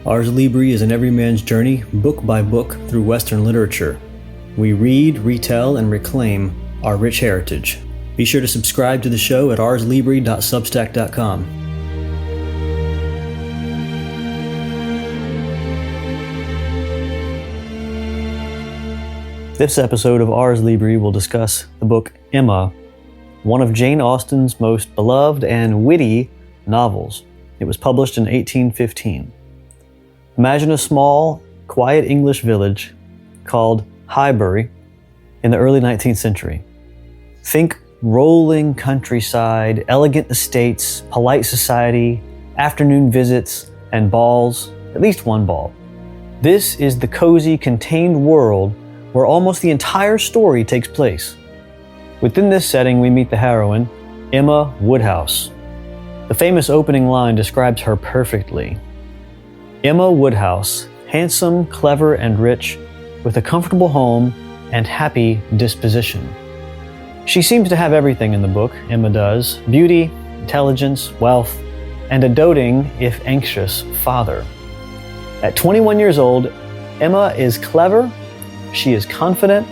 Ars Libri is an everyman's journey, book by book, through Western literature. We read, retell, and reclaim our rich heritage. Be sure to subscribe to the show at arslibri.substack.com. This episode of Ars Libri will discuss the book Emma, one of Jane Austen's most beloved and witty novels. It was published in 1815. Imagine a small, quiet English village called Highbury in the early 19th century. Think rolling countryside, elegant estates, polite society, afternoon visits, and balls, at least one ball. This is the cozy, contained world where almost the entire story takes place. Within this setting, we meet the heroine, Emma Woodhouse. The famous opening line describes her perfectly. Emma Woodhouse, handsome, clever, and rich, with a comfortable home and happy disposition. She seems to have everything in the book, Emma does: beauty, intelligence, wealth, and a doting, if anxious, father. At 21 years old, Emma is clever, she is confident,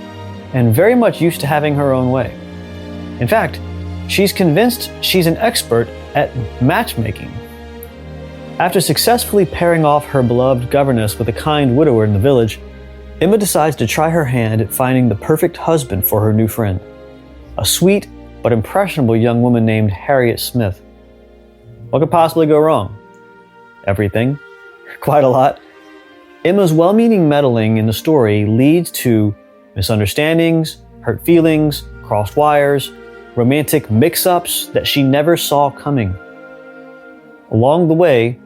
and very much used to having her own way. In fact, she's convinced she's an expert at matchmaking. After successfully pairing off her beloved governess with a kind widower in the village, Emma decides to try her hand at finding the perfect husband for her new friend, a sweet but impressionable young woman named Harriet Smith. What could possibly go wrong? Everything. Quite a lot. Emma's well-meaning meddling in the story leads to misunderstandings, hurt feelings, crossed wires, romantic mix-ups that she never saw coming. Along the way,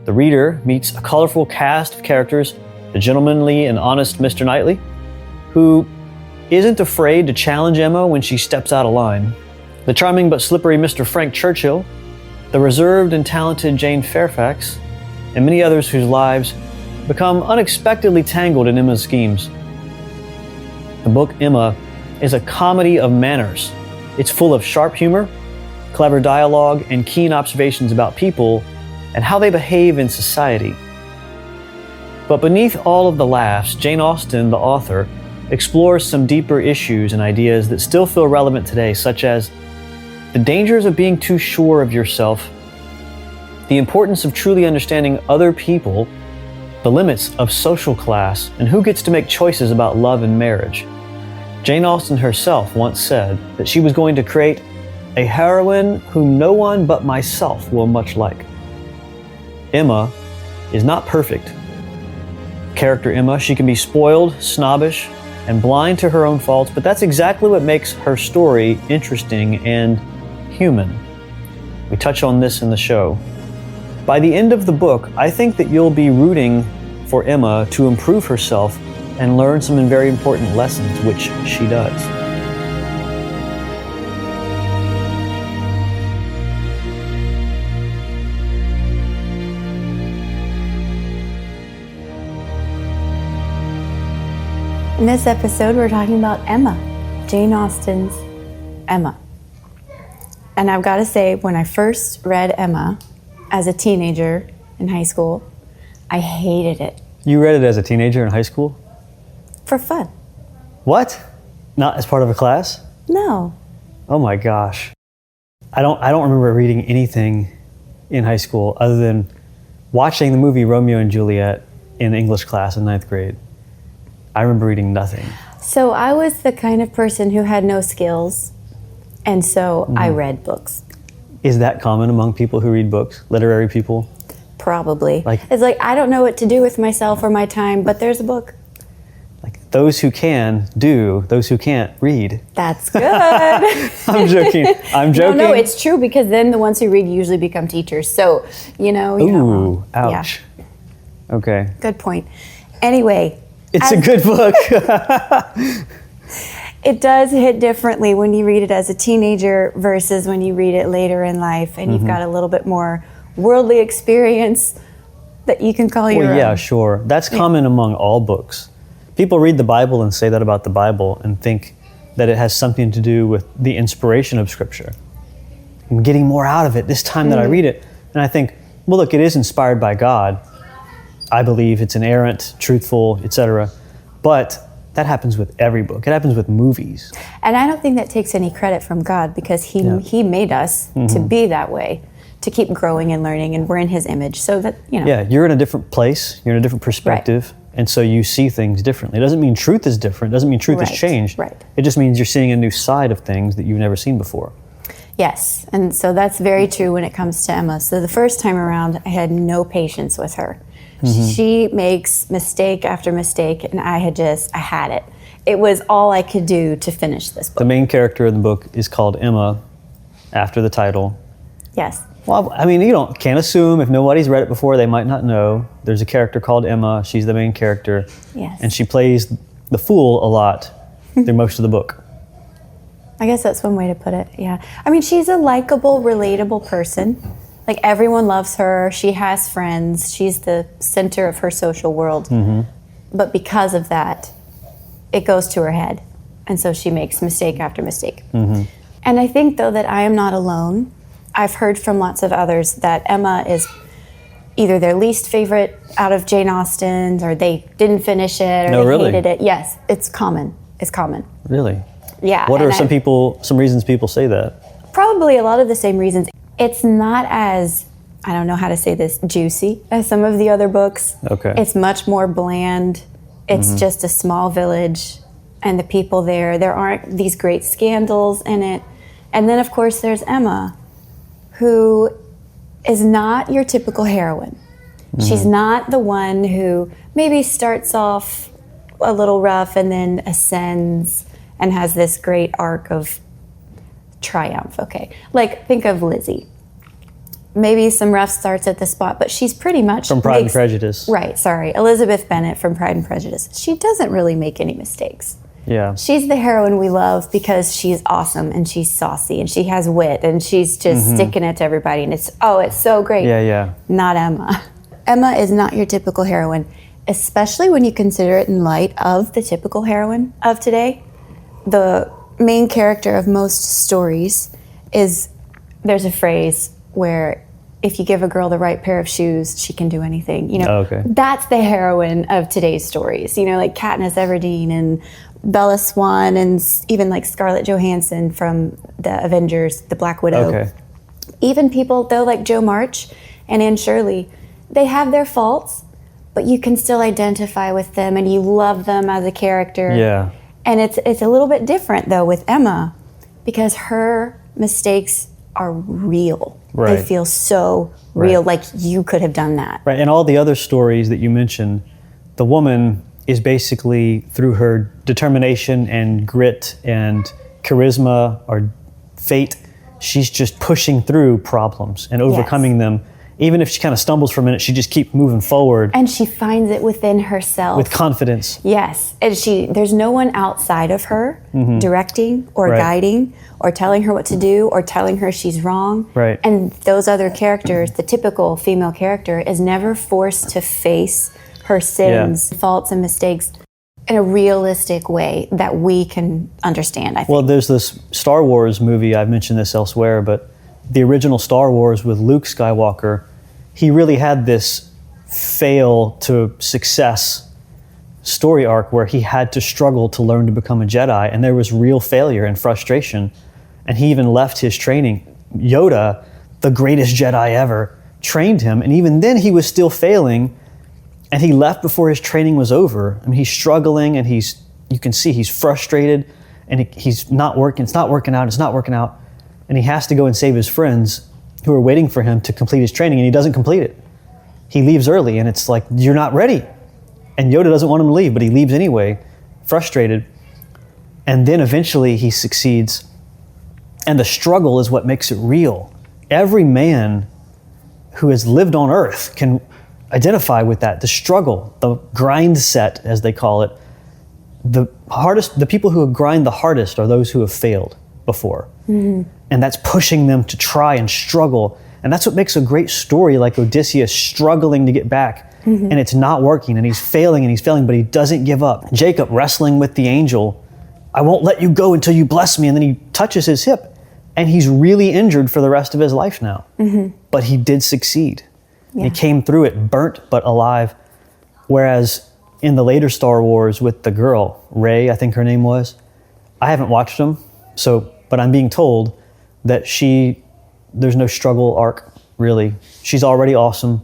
the reader meets a colorful cast of characters: the gentlemanly and honest Mr. Knightley, who isn't afraid to challenge Emma when she steps out of line; the charming but slippery Mr. Frank Churchill; the reserved and talented Jane Fairfax; and many others whose lives become unexpectedly tangled in Emma's schemes. The book Emma is a comedy of manners. It's full of sharp humor, clever dialogue, and keen observations about people and how they behave in society. But beneath all of the laughs, Jane Austen, the author, explores some deeper issues and ideas that still feel relevant today, such as the dangers of being too sure of yourself, the importance of truly understanding other people, the limits of social class, and who gets to make choices about love and marriage. Jane Austen herself once said that she was going to create a heroine whom no one but myself will much like. Emma is not perfect. Character Emma, she can be spoiled, snobbish, and blind to her own faults, but that's exactly what makes her story interesting and human. We touch on this in the show. By the end of the book, I think that you'll be rooting for Emma to improve herself and learn some very important lessons, which she does. In this episode, we're talking about Emma, Jane Austen's Emma. And I've got to say, when I first read Emma as a teenager in high school, I hated it. You read it as a teenager in high school? For fun. What? Not as part of a class? No. Oh my gosh. I don't remember reading anything in high school other than watching the movie Romeo and Juliet in English class in 9th grade. I remember reading nothing. So I was the kind of person who had no skills, and so I read books. Is that common among people who read books, literary people? Probably. It's like, I don't know what to do with myself or my time, but there's a book. Like, those who can do, those who can't read. That's good. I'm joking. No, it's true, because then the ones who read usually become teachers. So, you know. Ooh, ouch. Yeah. Okay. Good point. Anyway. It's a good book. It does hit differently when you read it as a teenager versus when you read it later in life, and you've got a little bit more worldly experience that you can call your own. Yeah, sure. That's common among all books. People read the Bible and say that about the Bible and think that it has something to do with the inspiration of Scripture. I'm getting more out of it this time that I read it. And I think, well, look, it is inspired by God, I believe it's inerrant, truthful, etc. But that happens with every book. It happens with movies. And I don't think that takes any credit from God, because he made us to be that way, to keep growing and learning, and we're in his image. So that, Yeah, you're in a different place, you're in a different perspective, and so you see things differently. It doesn't mean truth is different, it doesn't mean truth has changed. Right. It just means you're seeing a new side of things that you've never seen before. Yes, and so that's very true when it comes to Emma. So the first time around, I had no patience with her. She makes mistake after mistake, and I had it. It was all I could do to finish this book. The main character in the book is called Emma, after the title. Yes. Well, I mean, you can't assume. If nobody's read it before, they might not know. There's a character called Emma. She's the main character. Yes. And she plays the fool a lot through most of the book. I guess that's one way to put it, yeah. I mean, she's a likable, relatable person. Like, everyone loves her. She has friends. She's the center of her social world. But because of that, it goes to her head. And so she makes mistake after mistake. And I think, though, that I am not alone. I've heard from lots of others that Emma is either their least favorite out of Jane Austen's, or they didn't finish it, or they hated it. Yes, it's common. It's common. Really? Yeah. What are some reasons people say that? Probably a lot of the same reasons. It's not as, I don't know how to say this, juicy as some of the other books. Okay. It's much more bland. It's just a small village, and the people there aren't these great scandals in it. And then, of course, there's Emma, who is not your typical heroine. She's not the one who maybe starts off a little rough and then ascends and has this great arc of triumph. Okay, like, think of Lizzie. Maybe some rough starts at the spot, but she's pretty much From Pride and Prejudice. Right, sorry. Elizabeth Bennet from Pride and Prejudice. She doesn't really make any mistakes. Yeah. She's the heroine we love because she's awesome, and she's saucy, and she has wit, and she's just sticking it to everybody, and it's so great. Yeah. Not Emma. Emma is not your typical heroine, especially when you consider it in light of the typical heroine of today. The main character of most stories there's a phrase where if you give a girl the right pair of shoes, she can do anything. Okay. That's the heroine of today's stories. Like Katniss Everdeen and Bella Swan, and even like Scarlett Johansson from the Avengers, the Black Widow. Okay. Even people, though, like Jo March and Anne Shirley, they have their faults, but you can still identify with them, and you love them as a character. Yeah. And it's a little bit different, though, with Emma, because her mistakes are real. Right. They feel so real, like you could have done that. Right, and all the other stories that you mentioned, the woman is basically, through her determination and grit and charisma or fate, she's just pushing through problems and overcoming them. Even if she kind of stumbles for a minute, she just keeps moving forward. And she finds it within herself. With confidence. Yes. And there's no one outside of her directing or guiding or telling her what to do or telling her she's wrong. Right. And those other characters, the typical female character, is never forced to face her sins, faults, and mistakes in a realistic way that we can understand, I think. Well, there's this Star Wars movie, I've mentioned this elsewhere, but the original Star Wars with Luke Skywalker, he really had this fail to success story arc where he had to struggle to learn to become a Jedi, and there was real failure and frustration, and he even left his training. Yoda, the greatest Jedi ever, trained him, and even then he was still failing, and he left before his training was over. I mean, he's struggling, and you can see he's frustrated, and he's not working, it's not working out, and he has to go and save his friends who are waiting for him to complete his training, and he doesn't complete it. He leaves early, and it's like, you're not ready. And Yoda doesn't want him to leave, but he leaves anyway, frustrated. And then eventually he succeeds. And the struggle is what makes it real. Every man who has lived on Earth can identify with that. The struggle, the grind set, as they call it. The people who grind the hardest are those who have failed before. And that's pushing them to try and struggle. And that's what makes a great story, like Odysseus struggling to get back, and it's not working, and he's failing, but he doesn't give up. Jacob wrestling with the angel, I won't let you go until you bless me, and then he touches his hip, and he's really injured for the rest of his life now. But he did succeed. He came through it burnt but alive. Whereas in the later Star Wars with the girl, Rey, I think her name was, I haven't watched them, but I'm being told that there's no struggle arc, really. She's already awesome.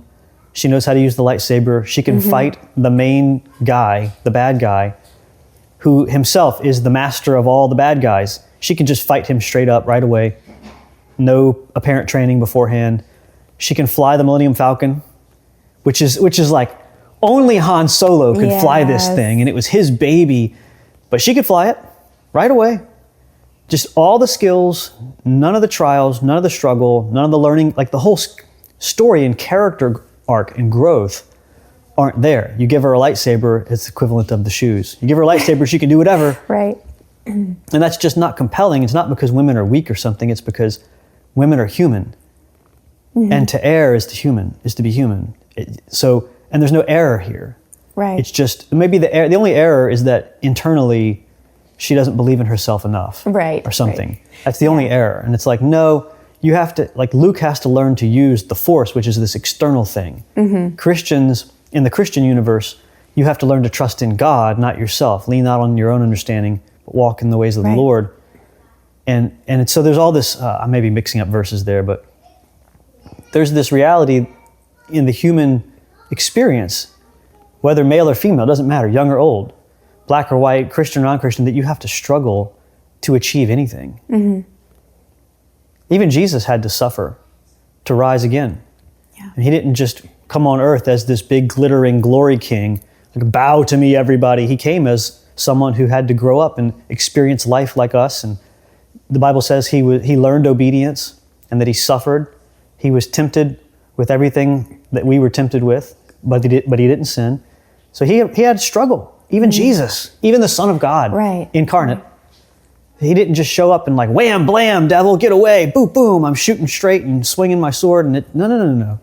She knows how to use the lightsaber. She can fight the main guy, the bad guy, who himself is the master of all the bad guys. She can just fight him straight up right away. No apparent training beforehand. She can fly the Millennium Falcon, which is like only Han Solo could fly this thing, and it was his baby, but she could fly it right away. Just all the skills, none of the trials, none of the struggle, none of the learning, like the whole story and character arc and growth aren't there. You give her a lightsaber, it's equivalent of the shoes. You give her a lightsaber, she can do whatever. Right. And that's just not compelling. It's not because women are weak or something. It's because women are human. And to err is to be human. And there's no error here. Right. It's just, maybe the only error is that internally she doesn't believe in herself enough. Right. Or something. Right. That's the only error. And it's like, no, you have to, like Luke has to learn to use the Force, which is this external thing. Christians, in the Christian universe, you have to learn to trust in God, not yourself. Lean not on your own understanding, but walk in the ways of the Lord. And so there's all this, I may be mixing up verses there, but there's this reality in the human experience, whether male or female, doesn't matter, young or old, black or white, Christian or non-Christian, that you have to struggle to achieve anything. Even Jesus had to suffer to rise again. Yeah. And he didn't just come on earth as this big glittering glory king, like bow to me everybody. He came as someone who had to grow up and experience life like us. And the Bible says he learned obedience and that he suffered. He was tempted with everything that we were tempted with, but he didn't sin. So he had to struggle. Even Jesus, even the Son of God, incarnate. He didn't just show up and like, wham, blam, devil, get away, boom, boom, I'm shooting straight and swinging my sword. And no.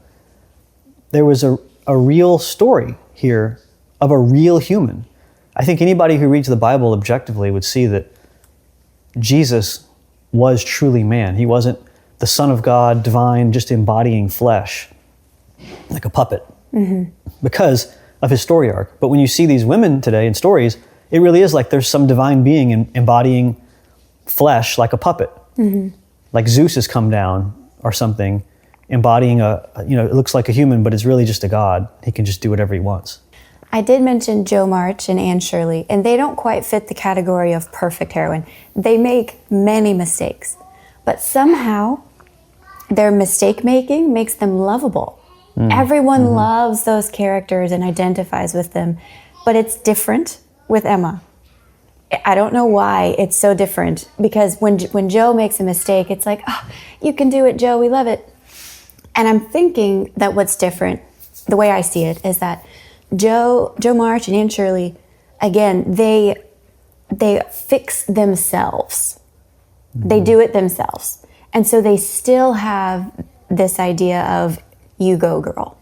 There was a real story here of a real human. I think anybody who reads the Bible objectively would see that Jesus was truly man. He wasn't the Son of God, divine, just embodying flesh, like a puppet, because of his story arc. But when you see these women today in stories, it really is like there's some divine being embodying flesh like a puppet. Like Zeus has come down or something, embodying it looks like a human, but it's really just a god. He can just do whatever he wants. I did mention Jo March and Anne Shirley, and they don't quite fit the category of perfect heroine. They make many mistakes, but somehow their mistake making makes them lovable. Everyone loves those characters and identifies with them, but it's different with Emma. I don't know why it's so different, because when Jo makes a mistake, it's like, oh, you can do it, Jo, we love it. And I'm thinking that what's different, the way I see it, is that Jo March and Anne Shirley, again, they fix themselves. They do it themselves. And so they still have this idea of, you go, girl.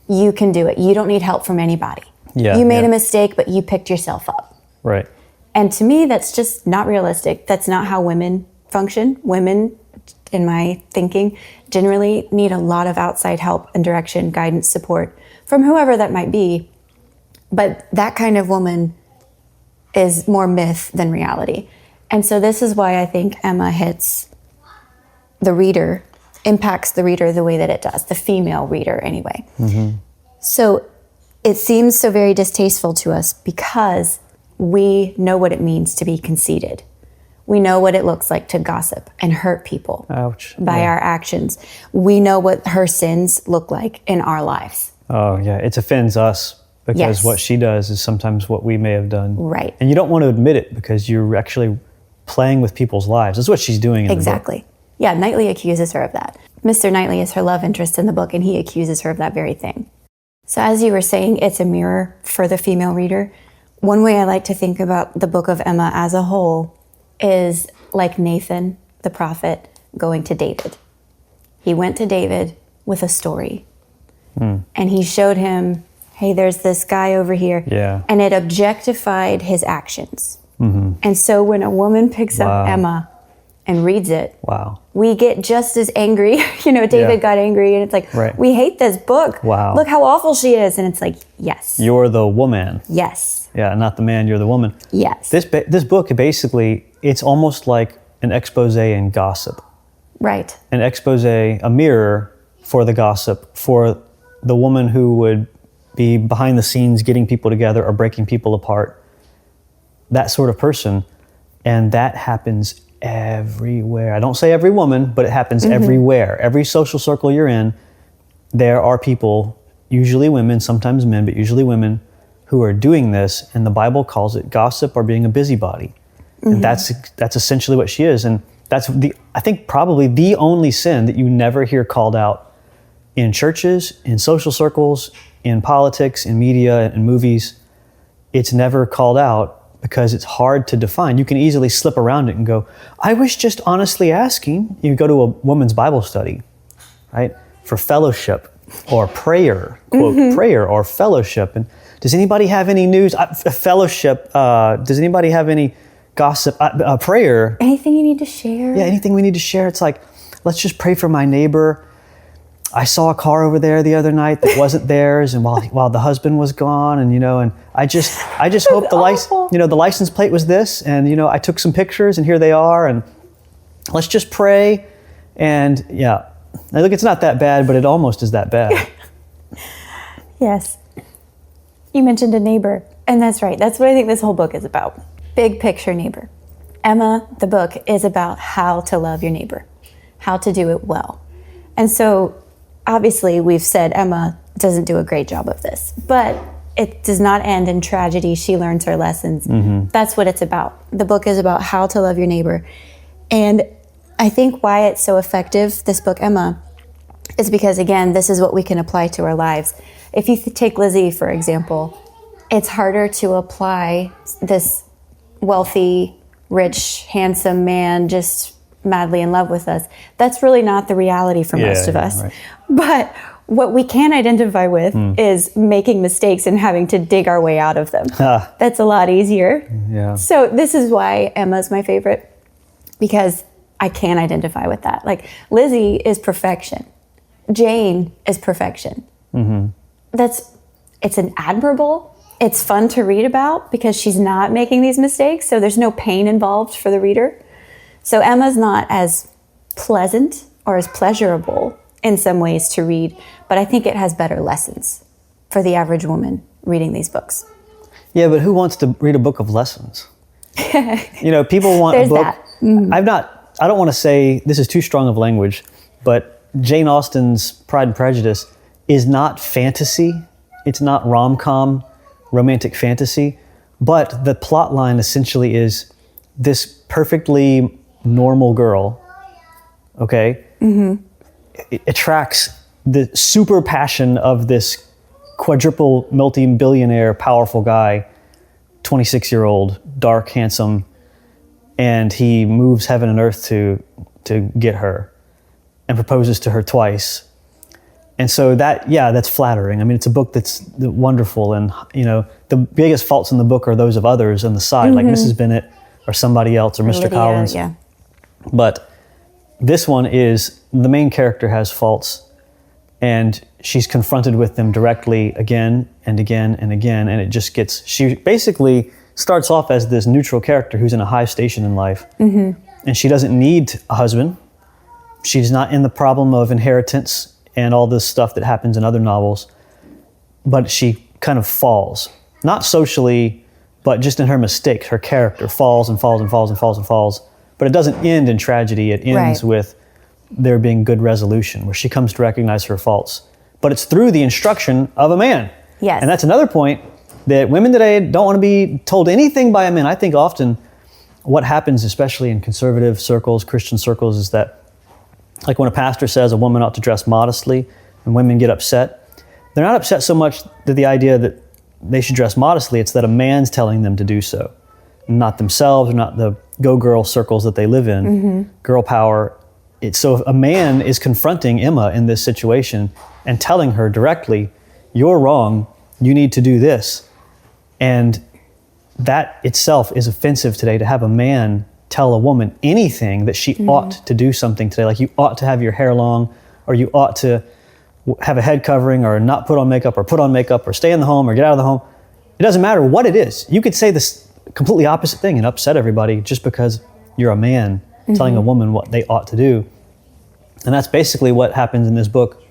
You can do it. You don't need help from anybody. You made a mistake, but you picked yourself up. Right. And to me, that's just not realistic. That's not how women function. Women, in my thinking, generally need a lot of outside help and direction, guidance, support from whoever that might be. But that kind of woman is more myth than reality. And so this is why I think Emma hits the reader, impacts the reader the way that it does, the female reader anyway. So it seems so very distasteful to us because we know what it means to be conceited. We know what it looks like to gossip and hurt people by our actions. We know what her sins look like in our lives. Oh yeah, it offends us because what she does is sometimes what we may have done. Right. And you don't want to admit it because you're actually playing with people's lives. That's what she's doing in the book. Yeah, Knightley accuses her of that. Mr. Knightley is her love interest in the book, and he accuses her of that very thing. So as you were saying, it's a mirror for the female reader. One way I like to think about the book of Emma as a whole is like Nathan, the prophet, going to David. He went to David with a story. And he showed him, hey, there's this guy over here. Yeah. And it objectified his actions. And so when a woman picks up Emma and reads it, Wow. we get just as angry. David got angry, and it's like, Right. we hate this book. Wow. Look how awful she is. And it's like, yes. You're the woman. Yes. Yeah, not the man, you're the woman. Yes. This book, basically, it's almost like an expose in gossip. Right. An expose, a mirror for the gossip, for the woman who would be behind the scenes getting people together or breaking people apart. That sort of person. And that happens everywhere. I don't say every woman, but it happens everywhere. Every social circle you're in, there are people, usually women, sometimes men, but usually women, who are doing this, and the Bible calls it gossip or being a busybody. And that's essentially what she is. And that's I think probably the only sin that you never hear called out in churches, in social circles, in politics, in media, in movies. It's never called out because it's hard to define. You can easily slip around it and go, I was just honestly asking. You go to a woman's Bible study, right? For fellowship or prayer, quote, prayer or fellowship. And does anybody have any news? Fellowship, does anybody have any gossip? Prayer. Anything you need to share? Yeah, anything we need to share. It's like, let's just pray for my neighbor. I saw a car over there the other night that wasn't theirs, and while the husband was gone, and and I just hope the license plate was this, and I took some pictures, and here they are, and let's just pray, and yeah, now look, it's not that bad, but it almost is that bad. Yes. You mentioned a neighbor, and that's right. That's what I think this whole book is about. Big picture neighbor. Emma, the book, is about how to love your neighbor, how to do it well. And so obviously, we've said Emma doesn't do a great job of this, but it does not end in tragedy. She learns her lessons. That's what it's about. The book is about how to love your neighbor. And I think why it's so effective, this book, Emma, is because, again, this is what we can apply to our lives. If you take Lizzie, for example, it's harder to apply this wealthy, rich, handsome man just madly in love with us. That's really not the reality for most of us. Right. But what we can identify with is making mistakes and having to dig our way out of them. That's a lot easier. Yeah. So this is why Emma's my favorite, because I can identify with that. Like, Lizzie is perfection. Jane is perfection. It's an admirable. It's fun to read about because she's not making these mistakes, so there's no pain involved for the reader. So Emma's not as pleasant or as pleasurable in some ways to read, but I think it has better lessons for the average woman reading these books. Yeah, but who wants to read a book of lessons? People want There's a book. that. I don't want to say this is too strong of language, but Jane Austen's Pride and Prejudice is not fantasy. It's not rom-com, romantic fantasy, but the plot line essentially is this perfectly normal girl, okay, it attracts the super passion of this quadruple multi-billionaire powerful guy, 26-year-old, dark, handsome, and he moves heaven and earth to get her and proposes to her twice. And so that's flattering. I mean, it's a book that's wonderful, and the biggest faults in the book are those of others on the side, like Mrs. Bennet or somebody else or Mr. Lydia, Collins. yeah. But this one is, the main character has faults, and she's confronted with them directly again and again and again, and she basically starts off as this neutral character who's in a high station in life, and she doesn't need a husband. She's not in the problem of inheritance and all this stuff that happens in other novels, but she kind of falls, not socially, but just in her mistakes. Her character falls and falls and falls and falls and falls, but it doesn't end in tragedy. It ends with there being good resolution, where she comes to recognize her faults. But it's through the instruction of a man. Yes. And that's another point, that women today don't want to be told anything by a man. I think often what happens, especially in conservative circles, Christian circles, is that, like when a pastor says a woman ought to dress modestly and women get upset, they're not upset so much that the idea that they should dress modestly, it's that a man's telling them to do so, not themselves, or not the go-girl circles that they live in, girl power. So if a man is confronting Emma in this situation and telling her directly, you're wrong, you need to do this. And that itself is offensive today, to have a man tell a woman anything that she ought to do something today. Like you ought to have your hair long, or you ought to have a head covering, or not put on makeup, or put on makeup, or stay in the home, or get out of the home. It doesn't matter what it is. You could say this completely opposite thing and upset everybody just because you're a man telling a woman what they ought to do. And that's basically what happens in this book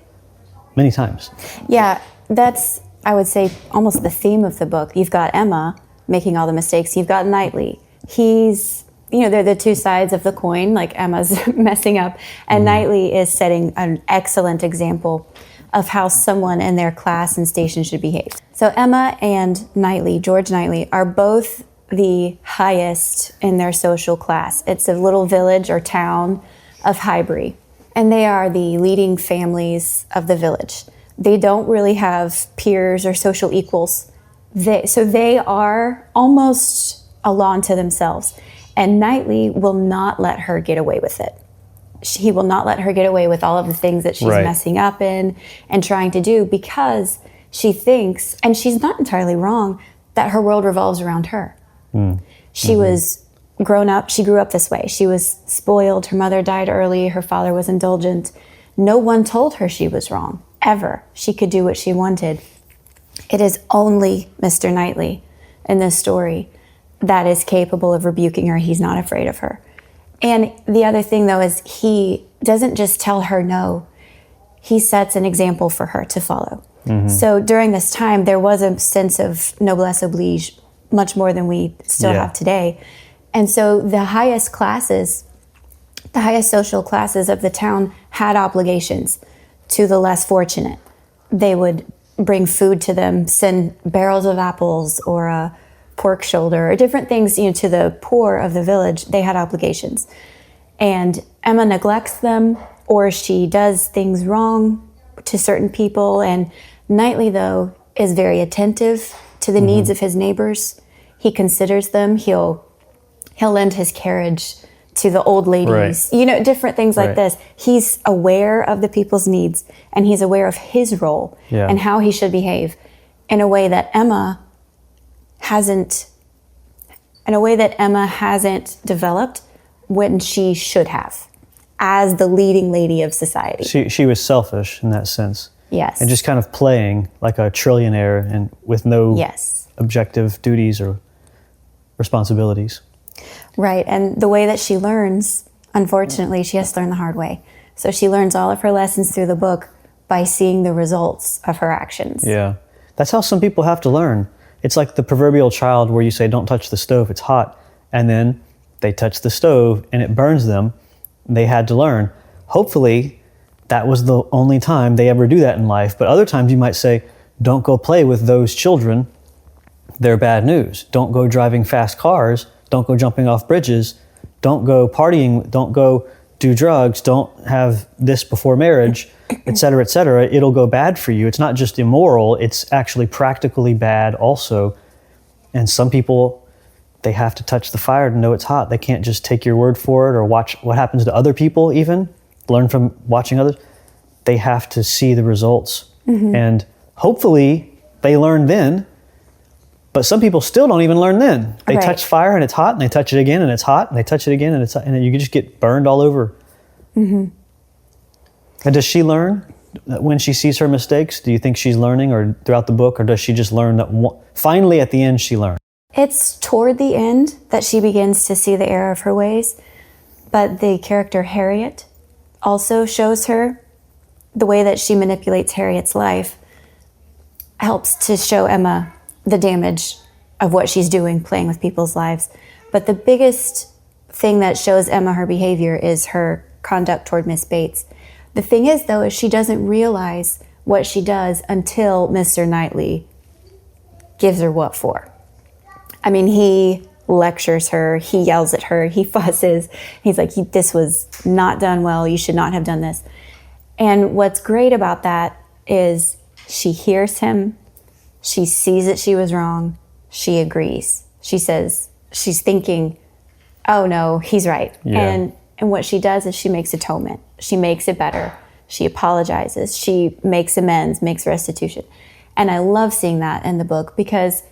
many times. Yeah, that's, I would say, almost the theme of the book. You've got Emma making all the mistakes. You've got Knightley. He's, they're the two sides of the coin, like Emma's messing up. And Knightley is setting an excellent example of how someone in their class and station should behave. So Emma and Knightley, George Knightley, are both the highest in their social class. It's a little village or town of Highbury, and they are the leading families of the village. They don't really have peers or social equals. So they are almost a law unto themselves, and Knightley will not let her get away with it. He will not let her get away with all of the things that she's messing up in and trying to do, because she thinks, and she's not entirely wrong, that her world revolves around her. She was she grew up this way. She was spoiled. Her mother died early. Her father was indulgent. No one told her she was wrong, ever. She could do what she wanted. It is only Mr. Knightley in this story that is capable of rebuking her. He's not afraid of her. And the other thing, though, is he doesn't just tell her no. He sets an example for her to follow. So during this time, there was a sense of noblesse oblige, much more than we still have today. And so the highest social classes of the town had obligations to the less fortunate. They would bring food to them, send barrels of apples or a pork shoulder or different things, to the poor of the village. They had obligations. And Emma neglects them, or she does things wrong to certain people. And Knightley, though, is very attentive to the needs of his neighbors. He considers them. He'll lend his carriage to the old ladies, different things like this. He's aware of the people's needs, and he's aware of his role and how he should behave in a way that Emma hasn't developed when she should have, as the leading lady of society. She was selfish in that sense. Yes. And just kind of playing like a trillionaire and with no objective duties or responsibilities. Right. And the way that she learns, unfortunately, she has to learn the hard way. So she learns all of her lessons through the book by seeing the results of her actions. Yeah. That's how some people have to learn. It's like the proverbial child where you say, don't touch the stove, it's hot. And then they touch the stove and it burns them. They had to learn. Hopefully, that was the only time they ever do that in life. But other times you might say, don't go play with those children. They're bad news. Don't go driving fast cars. Don't go jumping off bridges. Don't go partying. Don't go do drugs. Don't have this before marriage, et cetera, et cetera. It'll go bad for you. It's not just immoral. It's actually practically bad also. And some people, they have to touch the fire to know it's hot. They can't just take your word for it or watch what happens to other people even, learn from watching others. They have to see the results. And hopefully they learn then. But some people still don't even learn then. They touch fire and it's hot, and they touch it again and it's hot, and they touch it again and it's hot, and then you just get burned all over. And does she learn when she sees her mistakes? Do you think she's learning, or throughout the book, or does she just learn that finally at the end she learned? It's toward the end that she begins to see the error of her ways. But the character Harriet also shows her the way that she manipulates Harriet's life, helps to show Emma the damage of what she's doing, playing with people's lives. But the biggest thing that shows Emma her behavior is her conduct toward Miss Bates. The thing is, though, is she doesn't realize what she does until Mr. Knightley gives her what for. I mean, he lectures her, he yells at her, he fusses. He's like, this was not done well, you should not have done this. And what's great about that is she hears him, she sees that she was wrong, she agrees. She says, she's thinking, oh no, he's right. And what she does is she makes atonement. She makes it better. She apologizes. She makes amends, makes restitution. And I love seeing that in the book because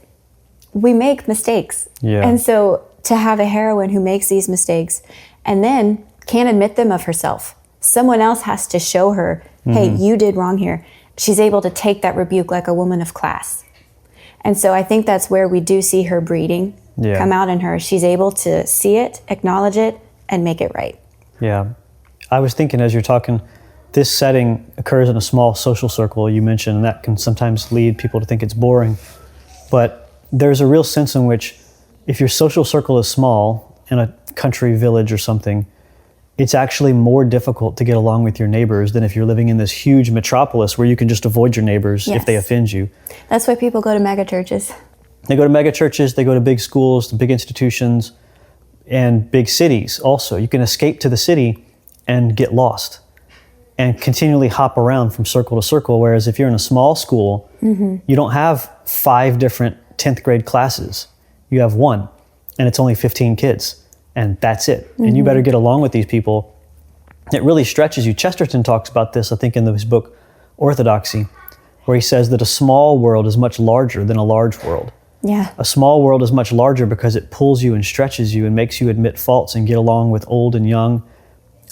we make mistakes. And so to have a heroine who makes these mistakes and then can't admit them of herself. Someone else has to show her, hey, you did wrong here. She's able to take that rebuke like a woman of class. And so I think that's where we do see her breeding come out in her. She's able to see it, acknowledge it, and make it right. Yeah. I was thinking as you're talking, this setting occurs in a small social circle, you mentioned, and that can sometimes lead people to think it's boring. But there's a real sense in which if your social circle is small in a country village or something, it's actually more difficult to get along with your neighbors than if you're living in this huge metropolis where you can just avoid your neighbors if they offend you. That's why people go to mega churches. They go to mega churches, they go to big schools, to big institutions, and big cities also. You can escape to the city and get lost and continually hop around from circle to circle, whereas if you're in a small school, you don't have 5 different 10th grade classes. You have 1, and it's only 15 kids, and that's it. And you better get along with these people. It really stretches you. Chesterton talks about this, I think, in his book, Orthodoxy, where he says that a small world is much larger than a large world. Yeah. A small world is much larger because it pulls you and stretches you and makes you admit faults and get along with old and young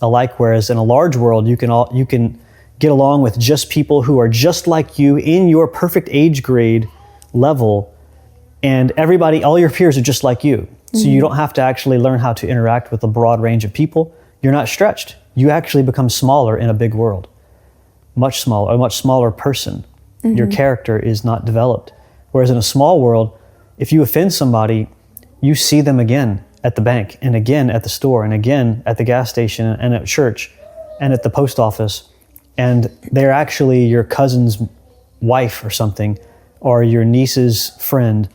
alike, whereas in a large world, you can get along with just people who are just like you in your perfect age grade level, and everybody, all your peers are just like you. So you don't have to actually learn how to interact with a broad range of people. You're not stretched. You actually become smaller in a big world. Much smaller, a much smaller person. Your character is not developed. Whereas in a small world, if you offend somebody, you see them again at the bank and again at the store and again at the gas station and at church and at the post office. And they're actually your cousin's wife or something, or your niece's friend.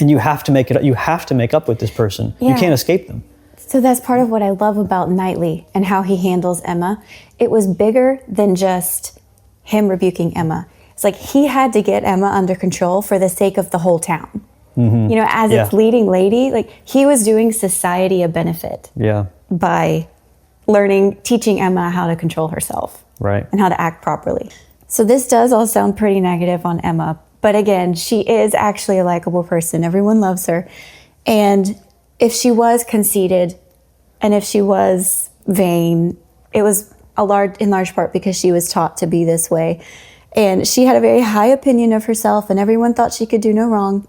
And you have to make it. You have to make up with this person. Yeah. You can't escape them. So that's part of what I love about Knightley and how he handles Emma. It was bigger than just him rebuking Emma. It's like he had to get Emma under control for the sake of the whole town. You know, as its leading lady, like he was doing society a benefit by teaching Emma how to control herself and how to act properly. So this does all sound pretty negative on Emma, but again, she is actually a likable person. Everyone loves her. And if she was conceited and if she was vain, it was in large part because she was taught to be this way. And she had a very high opinion of herself, and everyone thought she could do no wrong.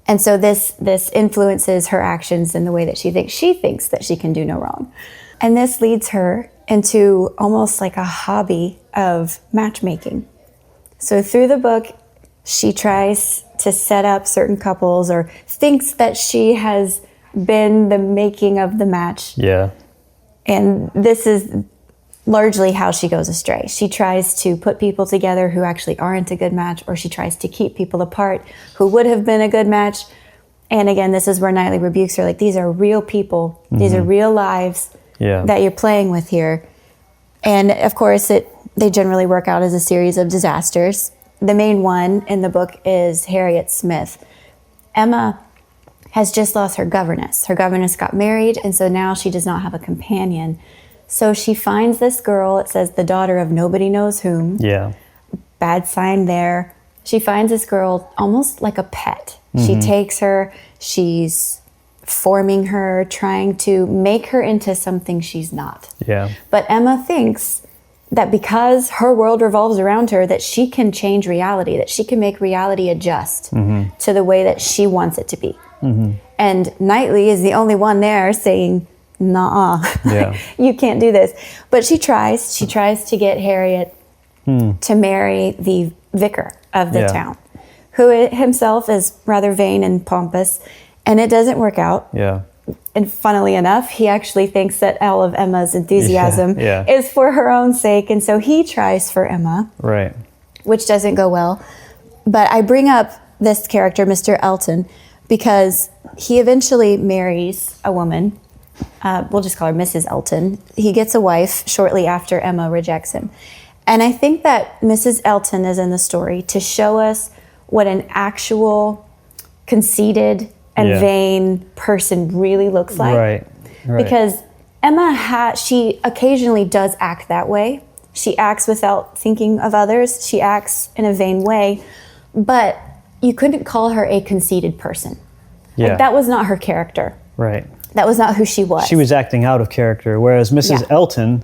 And so this influences her actions in the way that she thinks that she can do no wrong. And this leads her into almost like a hobby of matchmaking. So through the book, she tries to set up certain couples or thinks that she has been the making of the match. Yeah. And this is largely how she goes astray. She tries to put people together who actually aren't a good match, or she tries to keep people apart who would have been a good match. And again, this is where Knightley rebukes her, like, these are real people. These are real lives that you're playing with here. And of course, they generally work out as a series of disasters. The main one in the book is Harriet Smith. Emma has just lost her governess. Her governess got married, and so now she does not have a companion. So she finds this girl, it says the daughter of nobody knows whom. Yeah. Bad sign there. She finds this girl almost like a pet. She takes her, she's forming her, trying to make her into something she's not. Yeah. But Emma thinks that because her world revolves around her, that she can change reality, that she can make reality adjust to the way that she wants it to be. And Knightley is the only one there saying, nah, you can't do this. But she tries to get Harriet to marry the vicar of the town, who himself is rather vain and pompous, and it doesn't work out. Yeah. And funnily enough, he actually thinks that all of Emma's enthusiasm is for her own sake, and so he tries for Emma. Right. Which doesn't go well. But I bring up this character, Mr. Elton, because he eventually marries a woman. We'll just call her Mrs. Elton. He gets a wife shortly after Emma rejects him. And I think that Mrs. Elton is in the story to show us what an actual conceited and vain person really looks like. Right. Because Emma, she occasionally does act that way. She acts without thinking of others. She acts in a vain way. But you couldn't call her a conceited person. Yeah. Like, that was not her character. Right. That was not who she was. She was acting out of character, whereas Mrs. Elton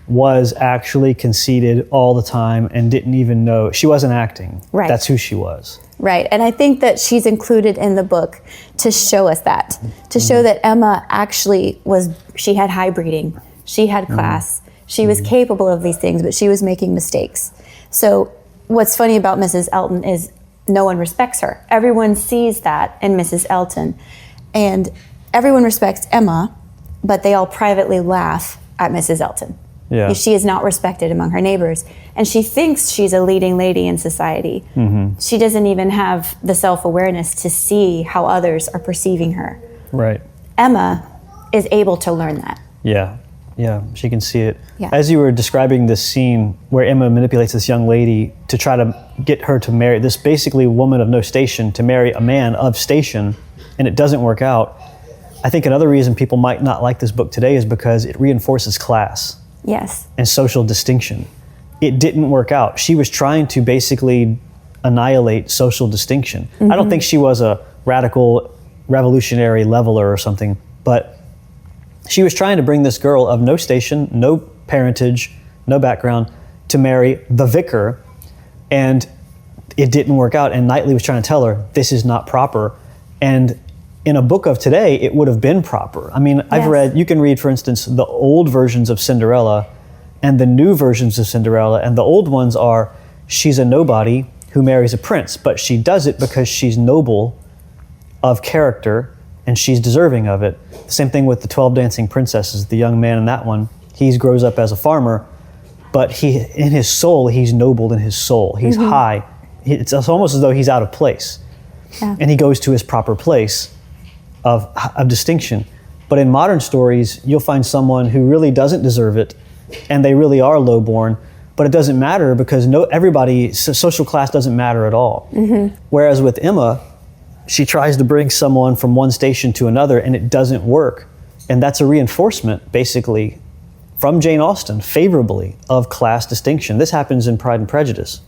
was actually conceited all the time and didn't even know. She wasn't acting. Right. That's who she was. Right. And I think that she's included in the book to show us that, to show that Emma actually she had high breeding, she had class, she was capable of these things, but she was making mistakes. So what's funny about Mrs. Elton is no one respects her. Everyone sees that in Mrs. Elton. And everyone respects Emma, but they all privately laugh at Mrs. Elton. Yeah. She is not respected among her neighbors. And she thinks she's a leading lady in society. She doesn't even have the self-awareness to see how others are perceiving her. Right. Emma is able to learn that. Yeah. Yeah, she can see it. Yeah. As you were describing this scene where Emma manipulates this young lady to try to get her to marry this basically woman of no station to marry a man of station, and it doesn't work out, I think another reason people might not like this book today is because it reinforces class. Yes. And social distinction. It didn't work out. She was trying to basically annihilate social distinction. I don't think she was a radical revolutionary leveler or something, but she was trying to bring this girl of no station, no parentage, no background, to marry the vicar, and it didn't work out. And Knightley was trying to tell her, this is not proper. And in a book of today, it would have been proper. I mean, you can read, for instance, the old versions of Cinderella and the new versions of Cinderella, and the old ones are, she's a nobody who marries a prince, but she does it because she's noble of character and she's deserving of it. The same thing with the 12 Dancing Princesses, the young man in that one, he grows up as a farmer, but in his soul, he's noble in his soul. He's high. It's almost as though he's out of place. Yeah. And he goes to his proper place of distinction. But in modern stories, you'll find someone who really doesn't deserve it, and they really are lowborn, but it doesn't matter because social class doesn't matter at all. Whereas with Emma, she tries to bring someone from one station to another, and it doesn't work. And that's a reinforcement, basically, from Jane Austen, favorably, of class distinction. This happens in Pride and Prejudice.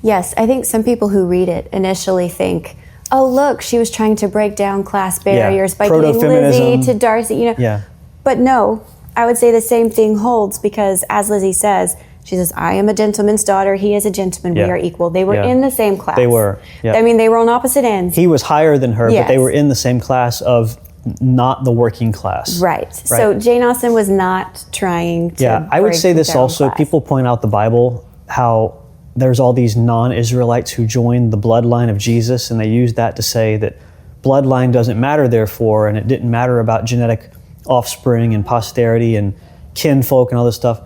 Yes, I think some people who read it initially think, oh, look, she was trying to break down class barriers by giving Lizzie to Darcy, Yeah. But no, I would say the same thing holds because, as Lizzie says, she says, I am a gentleman's daughter, he is a gentleman, we are equal. They were in the same class. They were, I mean, they were on opposite ends. He was higher than her, but they were in the same class of not the working class. Right. So Jane Austen was not trying to I would say this down also, class. people point out the Bible, how there's all these non-Israelites who joined the bloodline of Jesus, and they use that to say that bloodline doesn't matter, therefore, and it didn't matter about genetic offspring and posterity and kinfolk and all this stuff.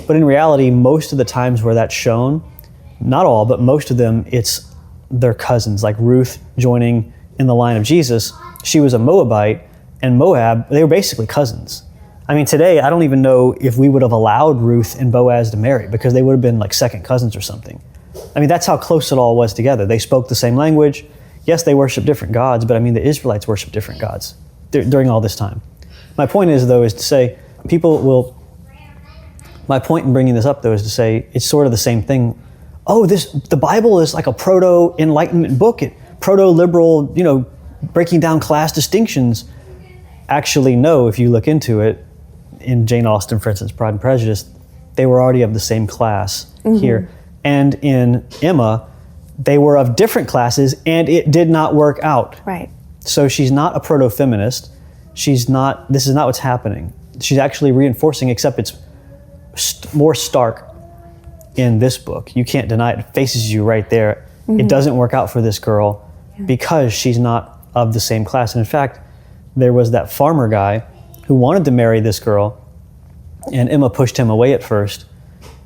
But in reality, most of the times where that's shown, not all, but most of them, it's their cousins, like Ruth joining in the line of Jesus. She was a Moabite, and Moab, they were basically cousins. I mean, today, I don't even know if we would have allowed Ruth and Boaz to marry because they would have been like second cousins or something. I mean, that's how close it all was together. They spoke the same language. Yes, they worship different gods, but I mean, the Israelites worship different gods during all this time. My point is, though, is to say my point in bringing this up, though, is to say it's sort of the same thing. Oh, the Bible is like a proto-Enlightenment book, proto-liberal, breaking down class distinctions. Actually, no, if you look into it, in Jane Austen, for instance, Pride and Prejudice, they were already of the same class here. And in Emma, they were of different classes, and it did not work out. Right. So she's not a proto-feminist. This is not what's happening. She's actually reinforcing, except it's more stark in this book. You can't deny it. It faces you right there. It doesn't work out for this girl because she's not of the same class. And in fact, there was that farmer guy who wanted to marry this girl, and Emma pushed him away at first,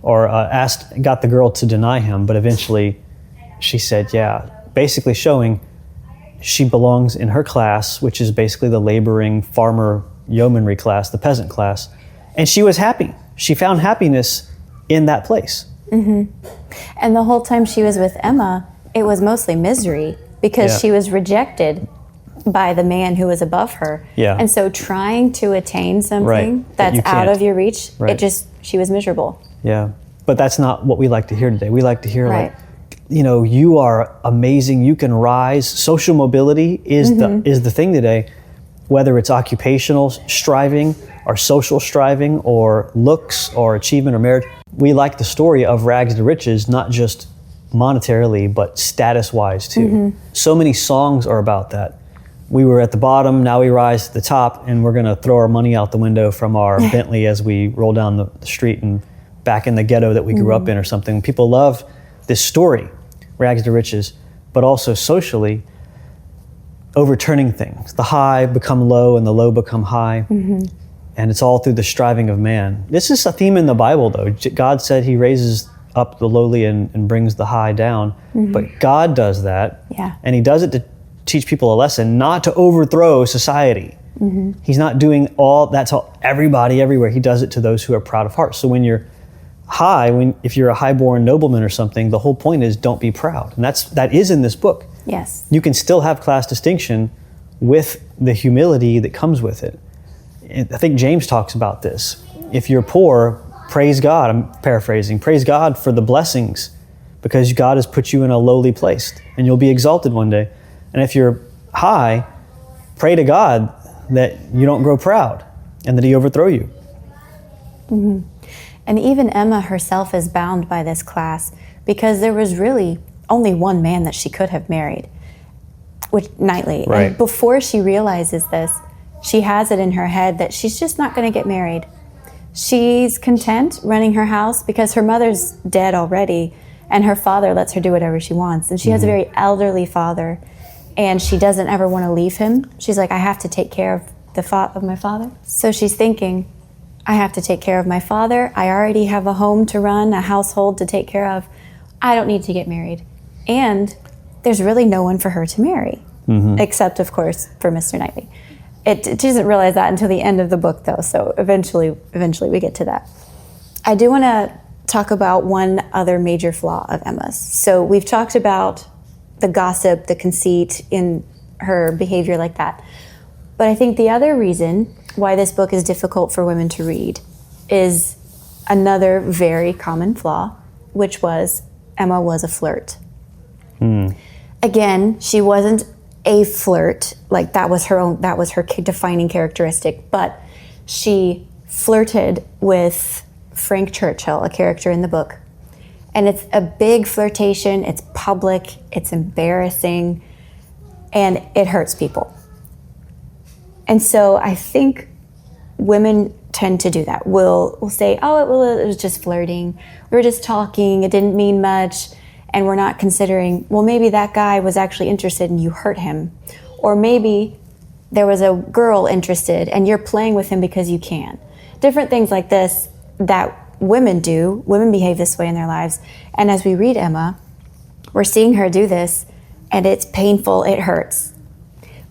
or got the girl to deny him, but eventually she said, yeah, basically showing she belongs in her class, which is basically the laboring farmer yeomanry class, the peasant class. And she was happy. She found happiness in that place. And the whole time she was with Emma, it was mostly misery because she was rejected by the man who was above her. And so trying to attain something that's out of your reach, she was miserable. Yeah. But that's not what we like to hear today. We like to hear like you are amazing, you can rise. Social mobility is the thing today, whether it's occupational striving or social striving or looks or achievement or merit. We like the story of rags to riches, not just monetarily, but status-wise too. So many songs are about that. We were at the bottom, now we rise to the top, and we're gonna throw our money out the window from our Bentley as we roll down the street and back in the ghetto that we grew up in or something. People love this story, rags to riches, but also socially, overturning things. The high become low and the low become high. And it's all through the striving of man. This is a theme in the Bible, though. God said he raises up the lowly and brings the high down. But God does that. And he does it to teach people a lesson, not to overthrow society. He's not doing that to everybody, everywhere. He does it to those who are proud of heart. So when you're high, if you're a high-born nobleman or something, the whole point is don't be proud. And that is in this book. Yes. You can still have class distinction with the humility that comes with it. I think James talks about this. If you're poor, praise God. I'm paraphrasing. Praise God for the blessings, because God has put you in a lowly place and you'll be exalted one day. And if you're high, pray to God that you don't grow proud and that he overthrow you. And even Emma herself is bound by this class, because there was really only one man that she could have married, Knightley. Right. And before she realizes this, she has it in her head that she's just not going to get married. She's content running her house because her mother's dead already and her father lets her do whatever she wants. And she has a very elderly father and she doesn't ever want to leave him. She's like, I have to take care of my father. So she's thinking, I have to take care of my father. I already have a home to run, a household to take care of. I don't need to get married. And there's really no one for her to marry, except, of course, for Mr. Knightley. She doesn't realize that until the end of the book, though, so eventually we get to that. I do want to talk about one other major flaw of Emma's. So we've talked about the gossip, the conceit in her behavior like that. But I think the other reason why this book is difficult for women to read is another very common flaw, which was Emma was a flirt. Again, she wasn't a flirt, like that was her defining characteristic, but she flirted with Frank Churchill, a character in the book. And it's a big flirtation, it's public, it's embarrassing, and it hurts people. And so I think women tend to do that. We'll say, oh, it was just flirting. We were just talking, it didn't mean much. And we're not considering, well, maybe that guy was actually interested and you hurt him. Or maybe there was a girl interested and you're playing with him because you can. Different things like this that women do. Women behave this way in their lives. And as we read Emma, we're seeing her do this and it's painful, it hurts.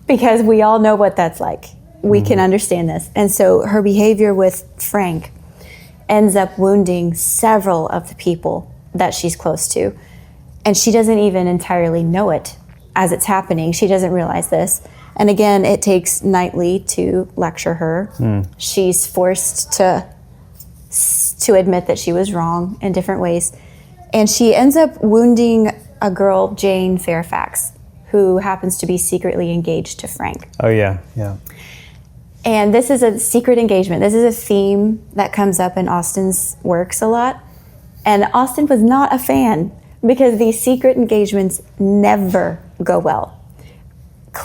Because we all know what that's like. We can understand this. And so her behavior with Frank ends up wounding several of the people that she's close to. And she doesn't even entirely know it as it's happening. She doesn't realize this. And again, it takes Knightley to lecture her. She's forced to admit that she was wrong in different ways. And she ends up wounding a girl, Jane Fairfax, who happens to be secretly engaged to Frank. Oh, yeah. And this is a secret engagement. This is a theme that comes up in Austen's works a lot. And Austen was not a fan because these secret engagements never go well.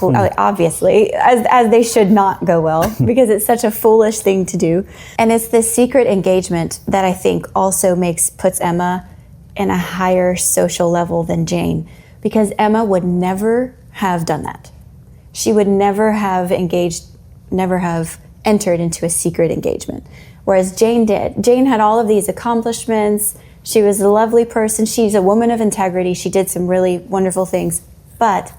Obviously, as they should not go well, because it's such a foolish thing to do. And it's this secret engagement that I think also puts Emma in a higher social level than Jane, because Emma would never have done that. She would never have entered into a secret engagement, whereas Jane did. Jane had all of these accomplishments. She was a lovely person. She's a woman of integrity. She did some really wonderful things, but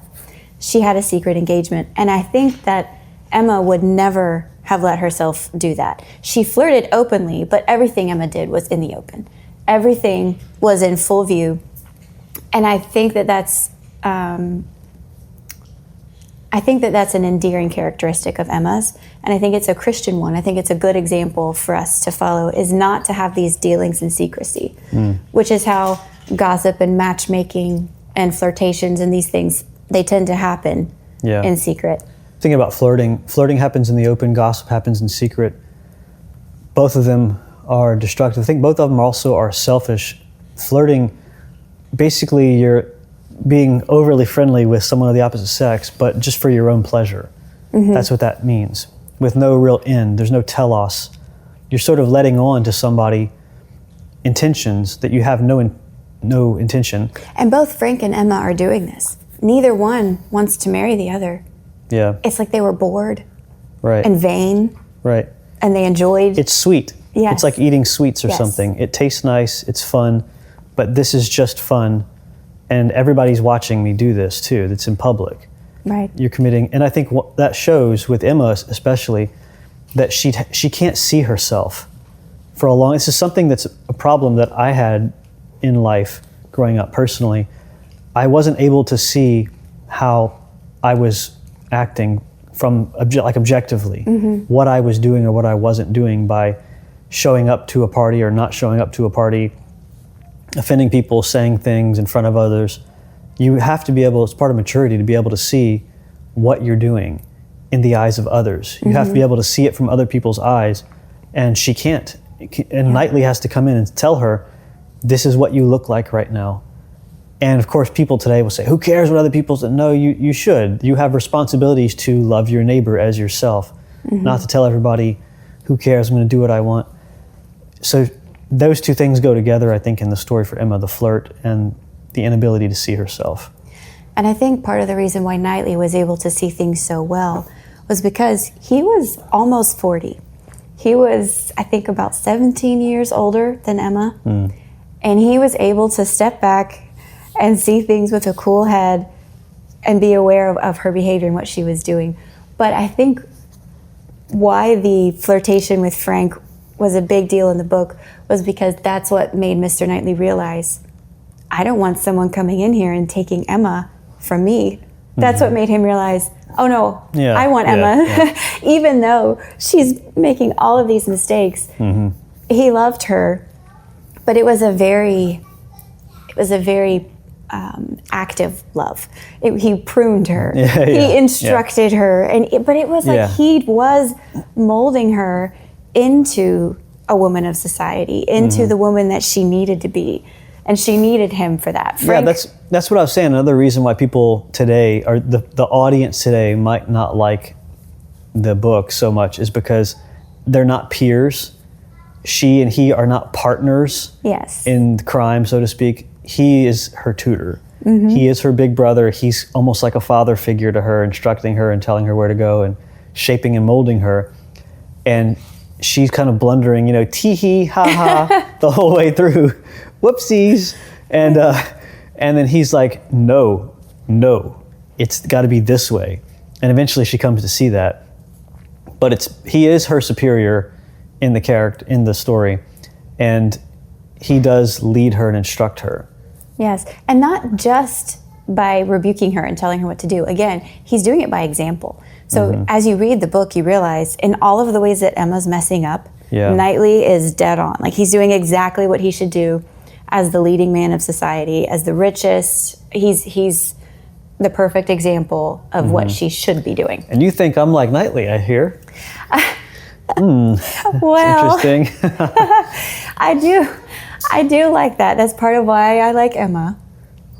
she had a secret engagement. And I think that Emma would never have let herself do that. She flirted openly, but everything Emma did was in the open. Everything was in full view. And I think that that's an endearing characteristic of Emma's, and I think it's a Christian one. I think it's a good example for us to follow, is not to have these dealings in secrecy, which is how gossip and matchmaking and flirtations and these things, they tend to happen in secret. Thinking about flirting. Flirting happens in the open, gossip happens in secret. Both of them are destructive. I think both of them also are selfish. Flirting, basically you're being overly friendly with someone of the opposite sex, but just for your own pleasure. That's what that means. With no real end, there's no telos. You're sort of letting on to somebody intentions that you have no intention. And both Frank and Emma are doing this. Neither one wants to marry the other. Yeah. It's like they were bored Right. and vain. Right. And they enjoyed. It's sweet. Yes. It's like eating sweets or Yes. something. It tastes nice, it's fun, but this is just fun. And everybody's watching me do this too. That's in public. Right. You're committing, and I think what that shows with Emma especially, that she can't see herself for a long. This is something that's a problem that I had in life growing up personally. I wasn't able to see how I was acting from objectively, what I was doing or what I wasn't doing by showing up to a party or not showing up to a party, offending people, saying things in front of others. You have to be able, it's part of maturity, to be able to see what you're doing in the eyes of others. You have to be able to see it from other people's eyes, and she can't. And Knightley has to come in and tell her, this is what you look like right now. And of course, people today will say, who cares what other people say? No, you should. You have responsibilities to love your neighbor as yourself, not to tell everybody, who cares, I'm gonna do what I want. So those two things go together, I think, in the story for Emma, the flirt and the inability to see herself. And I think part of the reason why Knightley was able to see things so well was because he was almost 40. He was, I think, about 17 years older than Emma. And he was able to step back and see things with a cool head and be aware of her behavior and what she was doing. But I think why the flirtation with Frank was a big deal in the book was because that's what made Mr. Knightley realize, I don't want someone coming in here and taking Emma from me. That's what made him realize, oh no, I want Emma. Even though she's making all of these mistakes, he loved her, but it was a very active love. He pruned her. He instructed her, but it was like he was molding her into a woman of society, into the woman that she needed to be, and she needed him for that. Frank, that's what I was saying. Another reason why people today, or the audience today, might not like the book so much is because they're not peers. She and he are not partners in crime, so to speak. He is her tutor. He is her big brother. He's almost like a father figure to her, instructing her and telling her where to go and shaping and molding her. And she's kind of blundering, tee-hee, ha-ha, the whole way through. Whoopsies. And then he's like, no, it's got to be this way. And eventually she comes to see that. But he is her superior in the story. And he does lead her and instruct her. Yes, and not just by rebuking her and telling her what to do. Again, he's doing it by example. So as you read the book, you realize in all of the ways that Emma's messing up, Knightley is dead on. Like, he's doing exactly what he should do as the leading man of society, as the richest. He's the perfect example of what she should be doing. And you think I'm like Knightley, I hear. Well, interesting. I do like that. That's part of why I like Emma,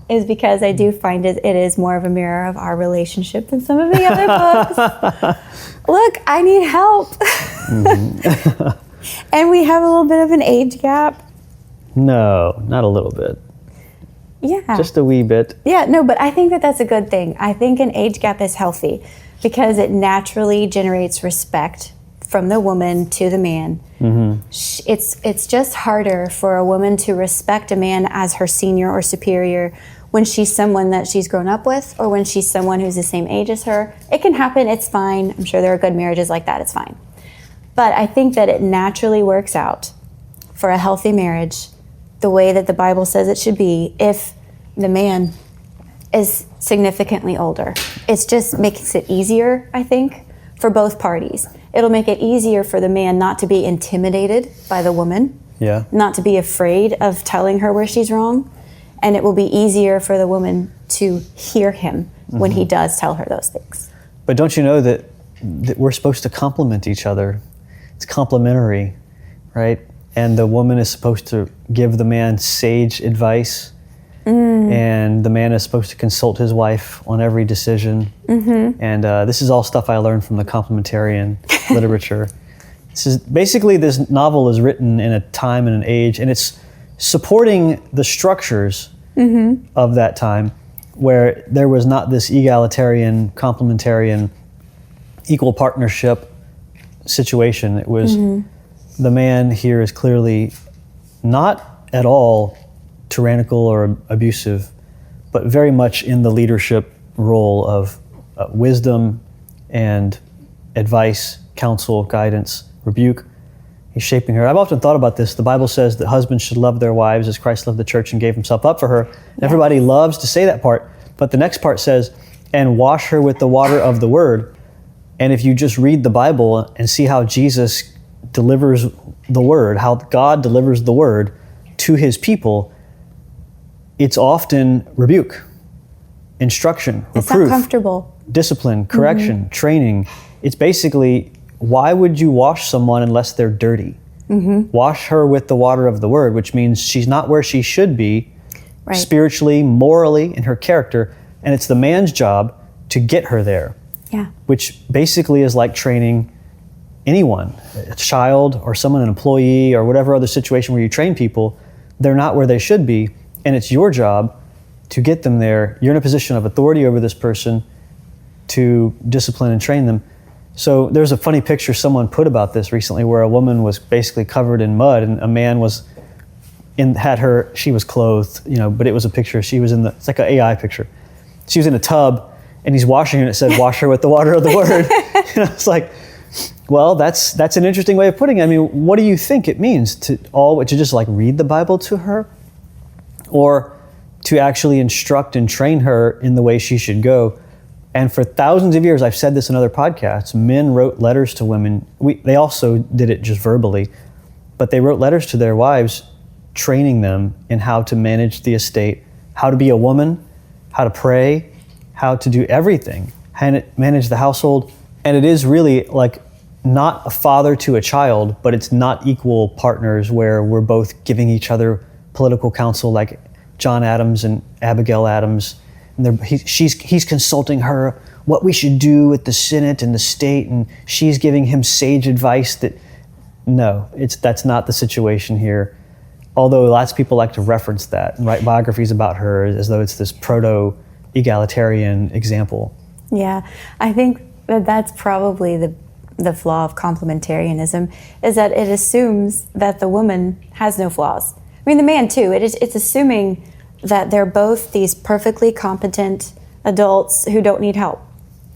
is because I do find it is more of a mirror of our relationship than some of the other books. Look, I need help. And we have a little bit of an age gap. No, not a little bit. Yeah. Just a wee bit. Yeah, no, but I think that that's a good thing. I think an age gap is healthy because it naturally generates respect from the woman to the man. It's just harder for a woman to respect a man as her senior or superior when she's someone that she's grown up with, or when she's someone who's the same age as her. It can happen, it's fine. I'm sure there are good marriages like that, it's fine. But I think that it naturally works out for a healthy marriage the way that the Bible says it should be if the man is significantly older. It just makes it easier, I think, for both parties. It'll make it easier for the man not to be intimidated by the woman, not to be afraid of telling her where she's wrong. And it will be easier for the woman to hear him when he does tell her those things. But don't you know that we're supposed to complement each other? It's complementary, right? And the woman is supposed to give the man sage advice, and the man is supposed to consult his wife on every decision. And this is all stuff I learned from the complementarian literature. This novel is written in a time and an age, and it's supporting the structures of that time where there was not this egalitarian, complementarian, equal partnership situation. It was the man here is clearly not at all tyrannical or abusive, but very much in the leadership role of wisdom and advice, counsel, guidance, rebuke. He's shaping her. I've often thought about this. The Bible says that husbands should love their wives as Christ loved the church and gave himself up for her. And everybody loves to say that part, but the next part says, and wash her with the water of the word. And if you just read the Bible and see how Jesus delivers the word, how God delivers the word to his people, it's often rebuke, instruction, It's reproof, not comfortable. discipline, correction, training. It's basically, why would you wash someone unless they're dirty? Wash her with the water of the word, which means she's not where she should be spiritually, morally, in her character, and it's the man's job to get her there. Yeah. Which basically is like training anyone, a child or someone, an employee or whatever other situation where you train people. They're not where they should be, and it's your job to get them there. You're in a position of authority over this person to discipline and train them. So there's a funny picture someone put about this recently where a woman was basically covered in mud and a man she was clothed, but it was a picture. She was it's like an AI picture. She was in a tub and he's washing her and it said, wash her with the water of the word. It's like, well, that's an interesting way of putting it. I mean, what do you think it means to just like read the Bible to her, or to actually instruct and train her in the way she should go? And for thousands of years, I've said this in other podcasts, men wrote letters to women. They also did it just verbally, but they wrote letters to their wives, training them in how to manage the estate, how to be a woman, how to pray, how to do everything, manage the household. And it is really like not a father to a child, but it's not equal partners where we're both giving each other political counsel like John Adams and Abigail Adams. And he's consulting her what we should do with the Senate and the state, and she's giving him sage advice that's not the situation here. Although lots of people like to reference that and write biographies about her as though it's this proto-egalitarian example. Yeah, I think that's probably the flaw of complementarianism, is that it assumes that the woman has no flaws. I mean, the man too. It's assuming that they're both these perfectly competent adults who don't need help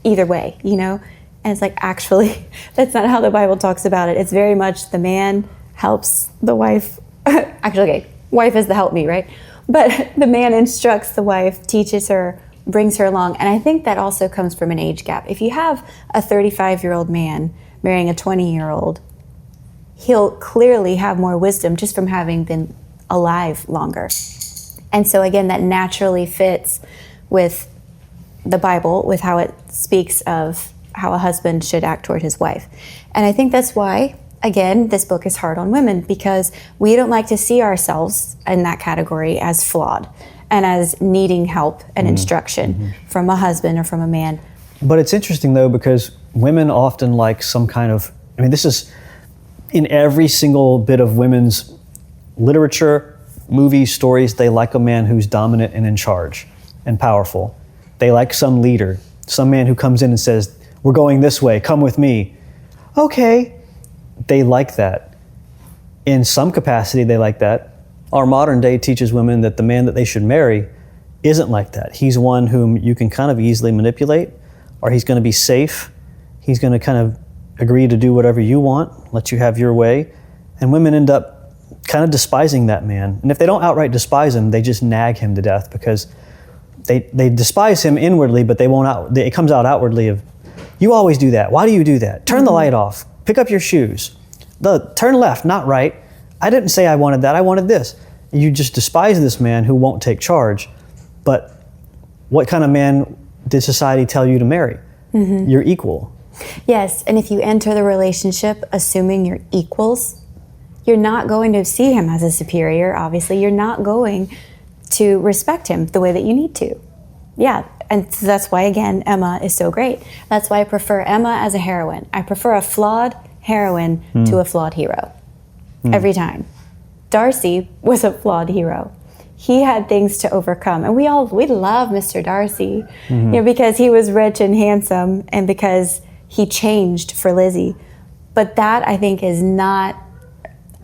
either way, And it's like, actually, that's not how the Bible talks about it. It's very much the man helps the wife. Actually, okay, wife is the help me, right? But the man instructs the wife, teaches her, brings her along. And I think that also comes from an age gap. If you have a 35-year-old man marrying a 20-year-old, he'll clearly have more wisdom just from having been alive longer. And so again, that naturally fits with the Bible, with how it speaks of how a husband should act toward his wife. And I think that's why, again, this book is hard on women, because we don't like to see ourselves in that category as flawed and as needing help and instruction from a husband or from a man. But it's interesting though, because women often like some kind of, this is in every single bit of women's literature, movies, stories, they like a man who's dominant and in charge and powerful. They like some leader, some man who comes in and says, we're going this way, come with me. Okay. They like that. In some capacity, they like that. Our modern day teaches women that the man that they should marry isn't like that. He's one whom you can kind of easily manipulate, or he's going to be safe. He's going to kind of agree to do whatever you want, let you have your way. And women end up kind of despising that man. And if they don't outright despise him, they just nag him to death, because they despise him inwardly, but it comes out outwardly of, you always do that. Why do you do that? Turn the light off. Pick up your shoes. Turn left, not right. I didn't say I wanted that. I wanted this. you just despise this man who won't take charge. But what kind of man did society tell you to marry? You're equal. Yes, and if you enter the relationship assuming you're equals, you're not going to see him as a superior, obviously. You're not going to respect him the way that you need to. Yeah, and so that's why, again, Emma is so great. That's why I prefer Emma as a heroine. I prefer a flawed heroine to a flawed hero. Every time. Darcy was a flawed hero. He had things to overcome. And we love Mr. Darcy, because he was rich and handsome and because he changed for Lizzie. But that, I think, is not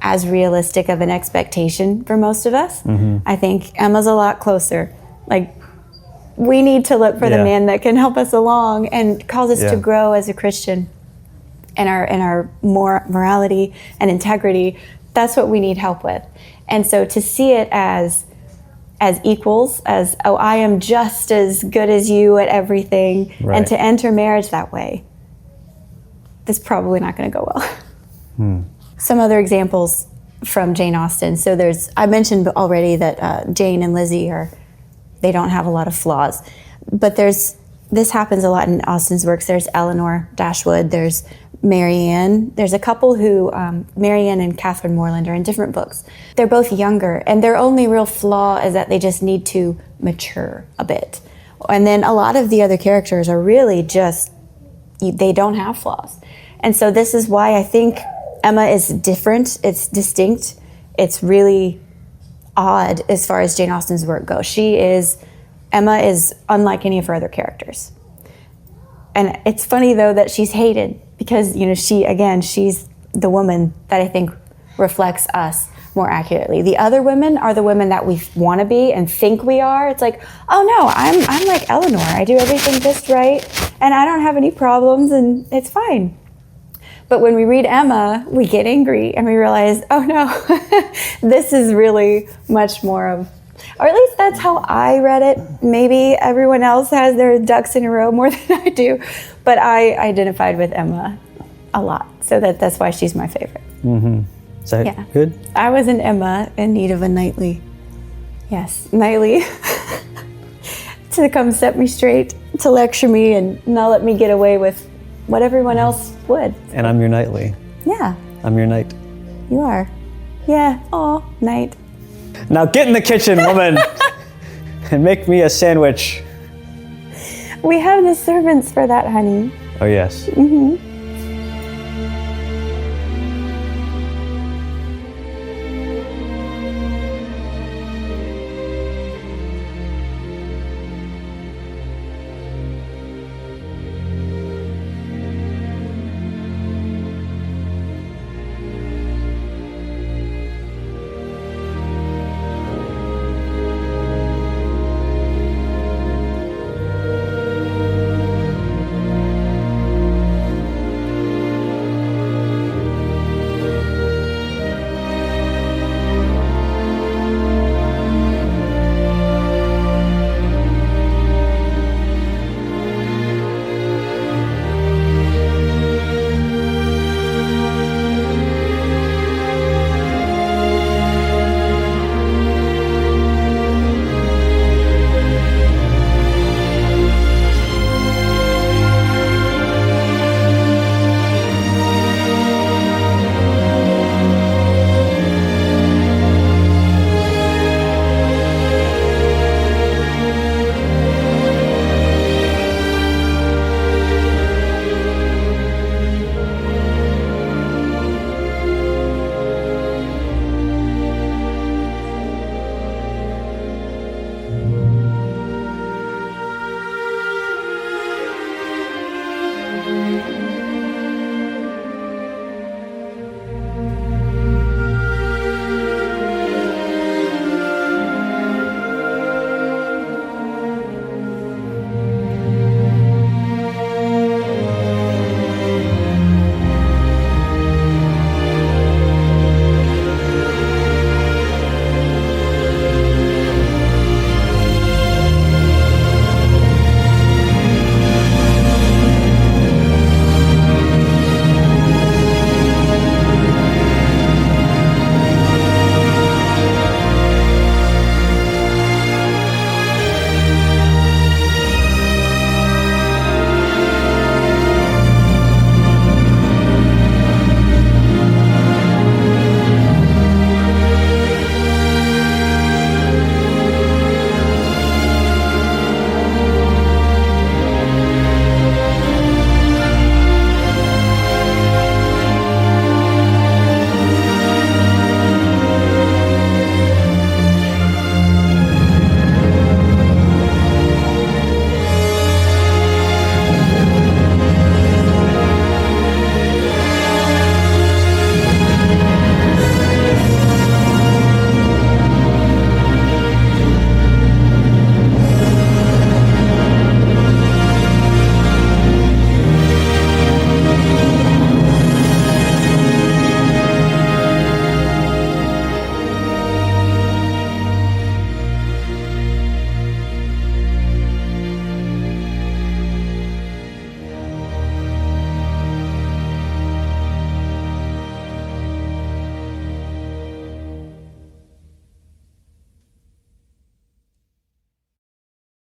as realistic of an expectation for most of us. I think Emma's a lot closer. Like, we need to look for the man that can help us along and cause us to grow as a Christian in our morality and integrity. That's what we need help with. And so to see it as equals, as, oh, I am just as good as you at everything, and to enter marriage that way, that's probably not going to go well. Some other examples from Jane Austen. So I mentioned already that Jane and Lizzie they don't have a lot of flaws. But this happens a lot in Austen's works. There's Eleanor Dashwood, there's Marianne. There's a couple who, Marianne and Catherine Morland, are in different books. They're both younger, and their only real flaw is that they just need to mature a bit. And then a lot of the other characters are really just, they don't have flaws. And so this is why I think Emma is different, it's distinct, it's really odd as far as Jane Austen's work goes. Emma is unlike any of her other characters. And it's funny, though, that she's hated because, she's the woman that I think reflects us more accurately. The other women are the women that we want to be and think we are. It's like, oh no, I'm like Eleanor. I do everything just right and I don't have any problems and it's fine. But when we read Emma, we get angry and we realize, oh no, this is really much more of, or at least that's how I read it. Maybe everyone else has their ducks in a row more than I do, but I identified with Emma a lot. So that's why she's my favorite. Is that good? I was an Emma in need of a Knightley. Yes, Knightley. To come set me straight, to lecture me and not let me get away with what everyone else would. And I'm your Knightley. Yeah. I'm your knight. You are. Yeah. Oh, knight. Now get in the kitchen, woman, and make me a sandwich. We have the servants for that, honey. Oh, yes.